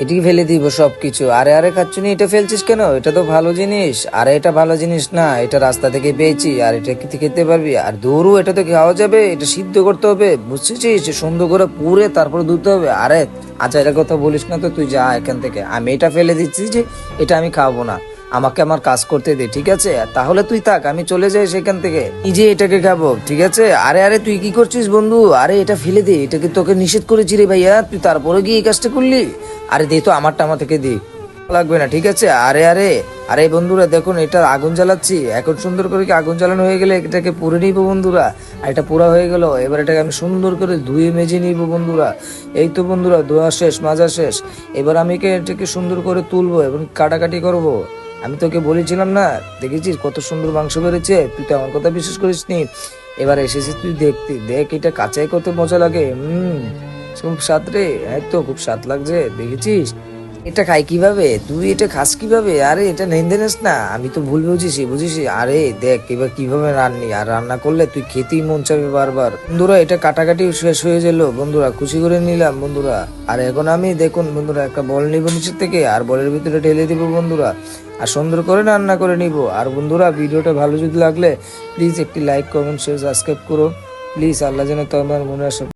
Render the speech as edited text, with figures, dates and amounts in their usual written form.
এটিকে ফেলে দিব সবকিছু। আরে আরে খাচ্ছুনি, এটা ফেলছিস কেন? এটা তো ভালো জিনিস। আরে এটা ভালো জিনিস না, এটা রাস্তা থেকে পেয়েছি। আর এটা খেতে পারবি? আর দৌড়ু, এটা তো খাওয়া যাবে, এটা সিদ্ধ করতে হবে, বুঝছিস? সুন্দর করে পুড়ে তারপর ধুতে হবে। আরে আচ্ছা, এটা কথা বলিস না তো, তুই যা এখান থেকে। আমি এটা ফেলে দিচ্ছি যে এটা আমি খাবো না, আমাকে আমার কাজ করতে দে, ঠিক আছে? তাহলে তুই থাক, আমি চলে যাই সেখান থেকে, নিজে এটাকে খাবো, ঠিক আছে? আরে আরে তুই কি করছিস বন্ধু? আরে এটা ফেলে দে, এটাকে তোকে নিষেধ করেছি রে ভাইয়া, তুই তারপরে গিয়ে এই কাজটা করলি। আরে দে তো, আমারটা আমার থেকে দে, লাগবে না, ঠিক আছে? আরে আরে আরে বন্ধুরা দেখুন, এটা আগুন জ্বালাচ্ছি এখন। সুন্দর করে কি আগুন জ্বালানো হয়ে গেলে এটাকে পুড়ে নিবো বন্ধুরা। আর এটা পুরা হয়ে গেল, এবার এটাকে আমি সুন্দর করে ধুয়ে মেজে নিব বন্ধুরা। এই তো বন্ধুরা, ধোয়া শেষ, মাজা শেষ। এবার আমি এটাকে সুন্দর করে তুলবো এবং কাটাকাটি করব। আমি তোকে বলেছিলাম না, দেখেছিস কত সুন্দর মাংস বেড়েছে? তুই তো আমার কথা বিশ্বাস করিস নি। এবার এসেছিস তুই দেখতে, দেখ এটা কাঁচাই কত মজা লাগে। খুব স্বাদ রে, এই তো খুব স্বাদ লাগছে, দেখেছিস? এটা খাই কিভাবে? তুই এটা খাস কিভাবে? আরে এটা নেন্দে নিস না, আমি তো ভুল বুঝিস বুঝিস। আরে দেখ এবার কিভাবে রান্নি, আর রান্না করলে তুই খেতেই মন চাইবে বারবার। বন্ধুরা এটা কাটাকাটি শেষ হয়ে গেল বন্ধুরা, খুশি করে নিলাম বন্ধুরা। আর এখন আমি দেখুন বন্ধুরা, একটা বল নিব নিচের থেকে, আর বলের ভিতরে ঢেলে দিব বন্ধুরা, আর সুন্দর করে রান্না করে নিব। আর বন্ধুরা ভিডিওটা ভালো যদি লাগলে প্লিজ একটি লাইক, কমেন্ট, শেয়ার, সাবস্ক্রাইব করো প্লিজ। আল্লাহ যেন তোমার মনে আসে।